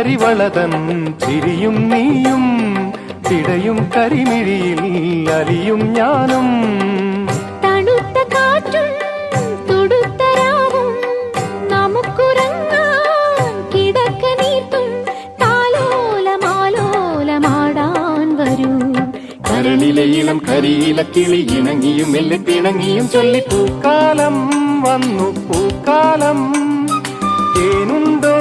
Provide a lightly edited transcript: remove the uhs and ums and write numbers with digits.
കരിവളതൻ ചിരിയും നീയും പിടയും കരിമിഴിയിൽ അലിയും ഞാനും. തണുത്ത കാറ്റും തുടുത്ത രാവും നമുക്കുറങ്ങാൻ കിടക്ക നീർത്തും താലോലമാലോലമാടാൻ വരൂ. കരളിലെ ഇളം കരിയില കിളി ഇണങ്ങിയും മെല്ലെ പിണങ്ങിയും ചൊല്ലി പൂക്കാലം വന്നു പൂക്കാലം. തേനുണ്ടോ